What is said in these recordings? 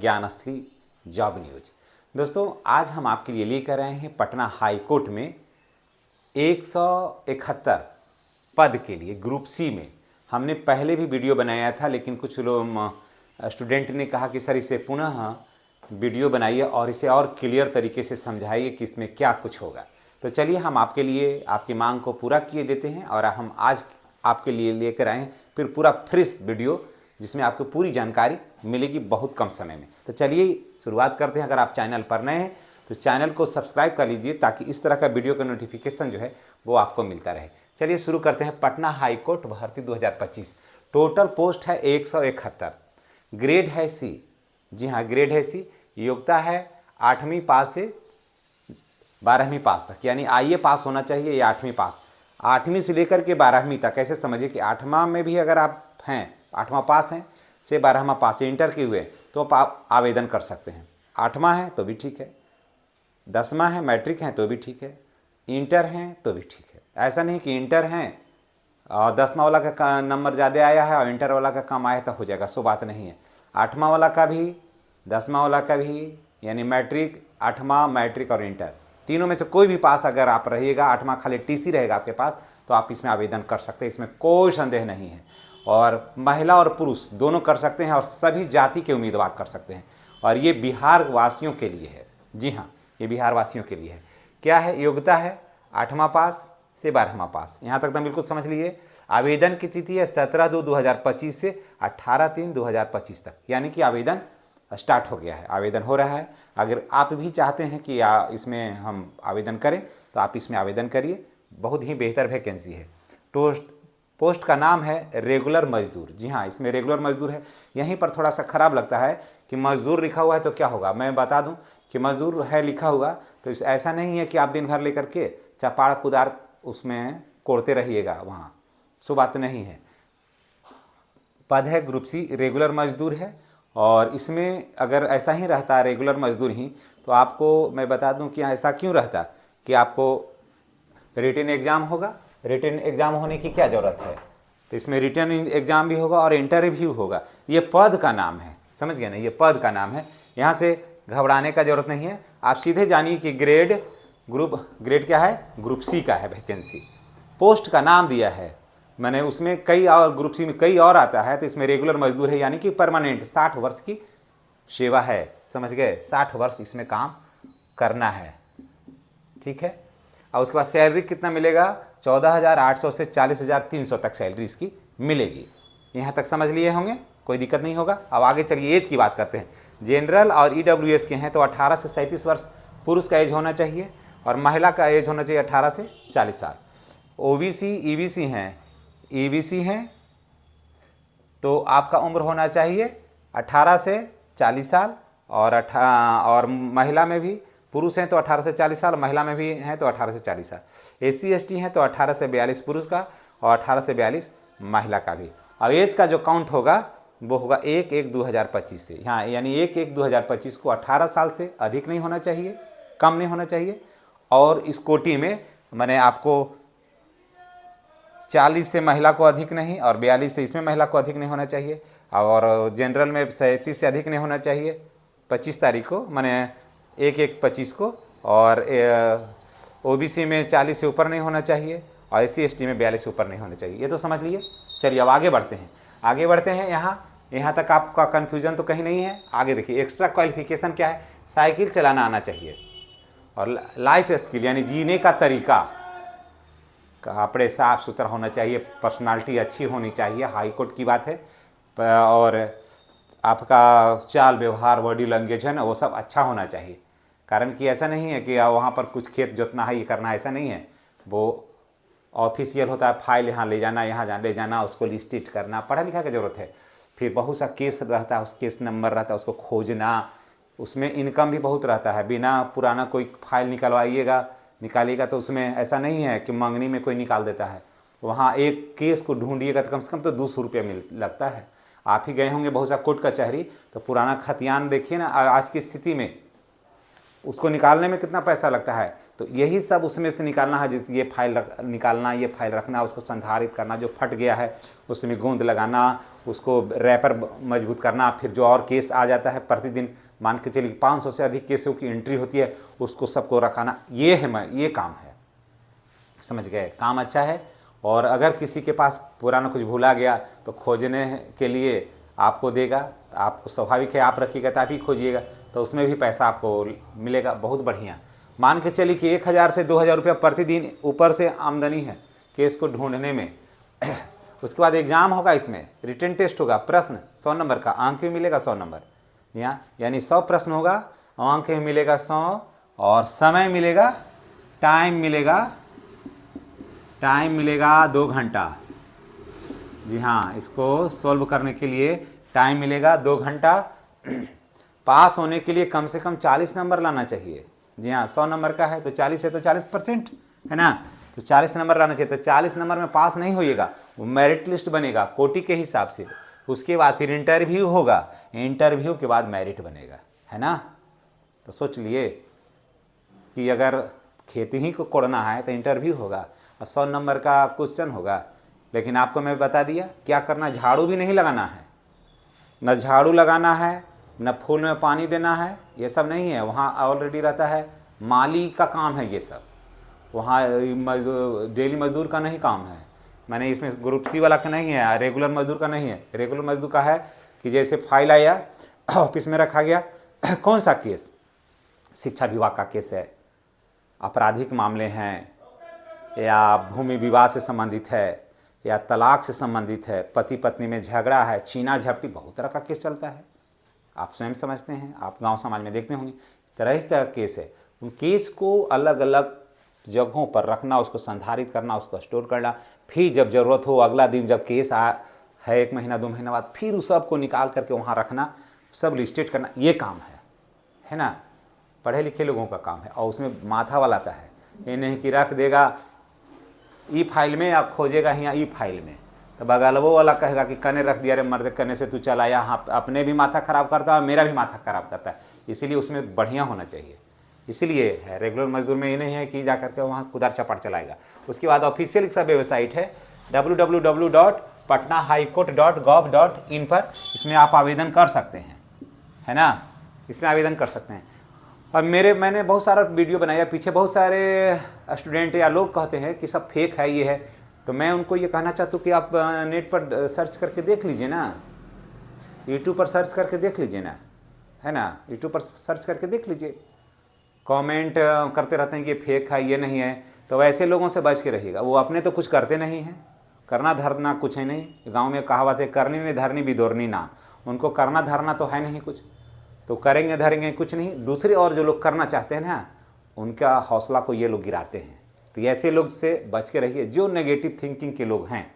ज्ञान असली job news. दोस्तों, आज हम आपके लिए लेकर आए हैं पटना हाई कोर्ट में 171 पद के लिए ग्रुप सी में। हमने पहले भी वीडियो बनाया था, लेकिन कुछ लोग स्टूडेंट ने कहा कि सर इसे पुनः वीडियो बनाइए और इसे और क्लियर तरीके से समझाइए कि इसमें क्या कुछ होगा। तो चलिए हम आपके लिए आपकी मांग को पूरा किए देते हैं और हम आज आपके लिए लेकर आए फिर पूरा फ्रेश वीडियो, जिसमें आपको पूरी जानकारी मिलेगी बहुत कम समय में। तो चलिए शुरुआत करते हैं। अगर आप चैनल पर नए हैं तो चैनल को सब्सक्राइब कर लीजिए ताकि इस तरह का वीडियो का नोटिफिकेशन जो है वो आपको मिलता रहे। चलिए शुरू करते हैं। पटना हाई कोर्ट भर्ती 2025। टोटल पोस्ट है 171। ग्रेड है सी। जी हाँ, ग्रेड है सी। योग्यता है 8वीं पास से 12वीं पास तक, यानी आईए पास होना चाहिए या 8वीं पास। 8वीं से लेकर के 12वीं तक। ऐसे समझिए कि 8वां में भी अगर आप हैं, 8वां पास हैं से 12वां पास से इंटर किए हुए तो आप आवेदन कर सकते हैं। 8वां है तो भी ठीक है, 10वां है, मैट्रिक हैं तो भी ठीक है, इंटर हैं तो भी ठीक है। ऐसा नहीं कि इंटर हैं और 10वां वाला का नंबर ज़्यादा आया है और इंटर वाला का कम आया तो हो जाएगा, सो बात नहीं है। 8वां वाला का भी, 10वां वाला का भी, यानी मैट्रिक, 8वां, मैट्रिक और इंटर, तीनों में से कोई भी पास अगर आप रहिएगा, 8वां खाली टीसी रहेगा आपके पास, तो आप इसमें आवेदन कर सकते हैं, इसमें कोई संदेह नहीं है। और महिला और पुरुष दोनों कर सकते हैं और सभी जाति के उम्मीदवार कर सकते हैं। और ये बिहार वासियों के लिए है। जी हाँ, ये बिहार वासियों के लिए है। क्या है? योग्यता है 8वां पास से 12वां पास। यहाँ तक तो बिल्कुल समझ लीजिए। आवेदन की तिथि है 17/2/2025 से 18/3/2025 तक, यानी कि आवेदन स्टार्ट हो गया है, आवेदन हो रहा है। अगर आप भी चाहते हैं कि इसमें हम आवेदन करें तो आप इसमें आवेदन करिए। बहुत ही बेहतर वैकेंसी है। पोस्ट का नाम है रेगुलर मजदूर। जी हाँ, इसमें रेगुलर मजदूर है। यहीं पर थोड़ा सा ख़राब लगता है कि मजदूर लिखा हुआ है तो क्या होगा। मैं बता दूं कि मजदूर है लिखा हुआ, तो ऐसा नहीं है कि आप दिन भर लेकर के चपाड़ कुदार उसमें कोड़ते रहिएगा वहाँ, सो बात नहीं है। पद है ग्रुप सी, रेगुलर मजदूर है। और इसमें अगर ऐसा ही रहता रेगुलर मजदूर ही, तो आपको मैं बता दूं कि ऐसा क्यों रहता कि आपको रिटन एग्ज़ाम होगा। रिटन एग्ज़ाम होने की क्या ज़रूरत है? तो इसमें रिटन एग्ज़ाम भी होगा और इंटरव्यू होगा। ये पद का नाम है, समझ गए ना, ये पद का नाम है। यहाँ से घबराने का ज़रूरत नहीं है। आप सीधे जानिए कि ग्रेड क्या है? ग्रुप सी का है वैकेंसी। पोस्ट का नाम दिया है मैंने, उसमें कई और ग्रुप सी में कई और आता है, तो इसमें रेगुलर मजदूर है, यानी कि परमानेंट 60 वर्ष की सेवा है। समझ गए? 60 वर्ष इसमें काम करना है, ठीक है। और उसके बाद सैलरी कितना मिलेगा? 14,800 से 40,300 तक सैलरी इसकी मिलेगी। यहाँ तक समझ लिए होंगे, कोई दिक्कत नहीं होगा। अब आगे चलिए एज की बात करते हैं। जनरल और ईडब्ल्यूएस के हैं तो 18 से 37 वर्ष पुरुष का एज होना चाहिए और महिला का एज होना चाहिए 18 से 40 साल। ओबीसी ईबीसी हैं तो आपका उम्र होना चाहिए 18 से 40 साल और महिला में भी, पुरुष हैं तो 18 से 40 साल, महिला में भी हैं तो 18 से 40 साल। एससी एसटी हैं तो 18 से 42 पुरुष का और 18 से 42 महिला का भी। अब एज का जो काउंट होगा वो होगा 1/1/2025 से। हाँ, यानी 1/1/2025 को 18 साल से अधिक नहीं होना चाहिए, कम नहीं होना चाहिए। और इस कोटि में मैंने आपको 40 से महिला को अधिक नहीं और 42 से इसमें महिला को अधिक नहीं होना चाहिए। और जनरल में 37 से अधिक नहीं होना चाहिए 25 तारीख को, मैंने 1/1/25 को। और ओबीसी में 40 से ऊपर नहीं होना चाहिए और एससी एसटी में 42 से ऊपर नहीं होना चाहिए। ये तो समझ लिए। चलिए अब आगे बढ़ते हैं। यहाँ तक आपका कन्फ्यूजन तो कहीं नहीं है। आगे देखिए, एक्स्ट्रा क्वालिफिकेशन क्या है? साइकिल चलाना आना चाहिए और लाइफ स्किल यानी जीने का तरीका, कपड़े साफ सुथरा होना चाहिए, पर्सनालिटी अच्छी होनी चाहिए, हाई कोर्ट की बात है। और आपका चाल व्यवहार, बॉडी लैंग्वेज है ना, वो सब अच्छा होना चाहिए। कारण कि ऐसा नहीं है कि वहाँ पर कुछ खेत जोतना है, ये करना है, ऐसा नहीं है। वो ऑफिशियल होता है, फाइल यहाँ ले जाना, ले जाना, उसको लिस्टेड करना, पढ़ा लिखा की ज़रूरत है। फिर बहुत सा केस रहता है, उस केस नंबर रहता है, उसको खोजना, उसमें इनकम भी बहुत रहता है। बिना पुराना कोई फाइल निकालिएगा तो उसमें ऐसा नहीं है कि मंगनी में कोई निकाल देता है। वहाँ एक केस को ढूंढिएगा तो कम से कम तो 200 रुपया लगता है। आप ही गए होंगे बहुत सा कोर्ट कचहरी, तो पुराना खतियान देखिए ना। आज की स्थिति में उसको निकालने में कितना पैसा लगता है, तो यही सब उसमें से निकालना है। जैसे ये फाइल निकालना, ये फाइल रखना, उसको संधारित करना, जो फट गया है उसमें गोंद लगाना, उसको रैपर मजबूत करना, फिर जो और केस आ जाता है प्रतिदिन, मान के चलिए 500 से अधिक केसों की एंट्री होती है, उसको सबको रखाना, ये काम है। समझ गए, काम अच्छा है। और अगर किसी के पास पुराना कुछ भूला गया तो खोजने के लिए आपको देगा, आपको स्वाभाविक है, आप रखिएगा तो आप ही खोजिएगा, तो उसमें भी पैसा आपको मिलेगा। बहुत बढ़िया। मान के चलिए कि 1000 से 2000 रुपया प्रतिदिन ऊपर से आमदनी है केस को ढूंढने में। उसके बाद एग्जाम होगा, इसमें रिटन टेस्ट होगा, प्रश्न 100 नंबर का, अंक भी मिलेगा 100 नंबर, यानी 100 प्रश्न होगा, अंक भी मिलेगा 100, और समय मिलेगा, टाइम मिलेगा 2 घंटा। जी हाँ, इसको सॉल्व करने के लिए टाइम मिलेगा 2 घंटा। पास होने के लिए कम से कम 40 नंबर लाना चाहिए। जी हाँ, 100 नंबर का है तो 40 है तो 40% है ना, तो 40 नंबर लाना चाहिए। तो 40 नंबर में पास नहीं होइएगा, वो मेरिट लिस्ट बनेगा कोटि के हिसाब से। उसके बाद फिर इंटरव्यू होगा, इंटरव्यू के बाद मेरिट बनेगा, है ना। तो सोच लिए कि अगर खेती ही को कोड़ना है तो इंटरव्यू होगा और 100 नंबर का क्वेश्चन होगा। लेकिन आपको मैं बता दिया क्या करना, झाड़ू भी नहीं लगाना है, न झाड़ू लगाना है, न फूल में पानी देना है, ये सब नहीं है। वहाँ ऑलरेडी रहता है, माली का काम है ये सब, वहाँ डेली मजदूर का नहीं काम है। मैंने इसमें ग्रुप सी वाला का नहीं है, रेगुलर मजदूर का नहीं है। रेगुलर मजदूर का है कि जैसे फाइल आया, ऑफिस में रखा गया, कौन सा केस, शिक्षा विभाग का केस है, आपराधिक मामले हैं, या भूमि विवाद से संबंधित है, या तलाक से संबंधित है, पति पत्नी में झगड़ा है, छीना झपटी, बहुत तरह का केस चलता है। आप स्वयं समझते हैं, आप गांव समाज में देखते होंगे, तरह का केस है। उन केस को अलग अलग जगहों पर रखना, उसको संधारित करना, उसको स्टोर करना, फिर जब ज़रूरत हो अगला दिन जब केस है 1 महीना 2 महीना बाद, फिर उस सब को निकाल करके वहाँ रखना, सब लिस्टेड करना, ये काम है ना। पढ़े लिखे लोगों का काम है, और उसमें माथा वाला का है। ये नहीं कि रख देगा ई फाइल में, आप खोजेगा यहाँ ई फाइल में, तो बगलवो वाला कहेगा कि कने रख दिया रे मर्द, कने से तू चला आया। हाँ, अपने भी माथा खराब करता है, मेरा भी माथा खराब करता है। इसीलिए उसमें बढ़िया होना चाहिए। इसीलिए है रेगुलर मजदूर में ये नहीं है कि जा करके वहाँ कुदार चपाट चलाएगा। उसके बाद ऑफिशियल सब वेबसाइट है www.patnahighcourt.gov.in पर, इसमें आप आवेदन कर सकते हैं, है ना, इसमें आवेदन कर सकते हैं। और मैंने बहुत सारा वीडियो बनाया, पीछे बहुत सारे स्टूडेंट या लोग कहते हैं कि सब फेक है, ये है, तो मैं उनको ये कहना चाहता हूँ कि आप नेट पर सर्च करके देख लीजिए ना, यूट्यूब पर सर्च करके देख लीजिए ना, है ना, यूट्यूब पर सर्च करके देख लीजिए। कमेंट करते रहते हैं कि फेक है, ये नहीं है, तो वैसे लोगों से बच के रहिएगा। वो अपने तो कुछ करते नहीं हैं, करना धरना कुछ है नहीं। गाँव में कहावत है, करनी नहीं धरनी बिदोरनी ना, उनको करना धरना तो है नहीं कुछ, तो करेंगे धरेंगे कुछ नहीं। दूसरे और जो लोग करना चाहते हैं ना, उनका हौसला को ये लोग गिराते हैं। तो ऐसे लोग से बच के रहिए। जो नेगेटिव थिंकिंग के लोग हैं,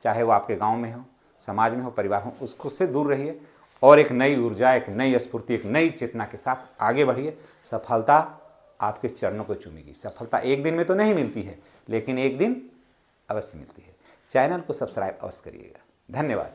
चाहे वो आपके गांव में हो, समाज में हो, परिवार हो, उसको से दूर रहिए और एक नई ऊर्जा, एक नई स्फूर्ति, एक नई चेतना के साथ आगे बढ़िए। सफलता आपके चरणों को चूमेगी। सफलता एक दिन में तो नहीं मिलती है, लेकिन एक दिन अवश्य मिलती है। चैनल को सब्सक्राइब अवश्य करिएगा। धन्यवाद।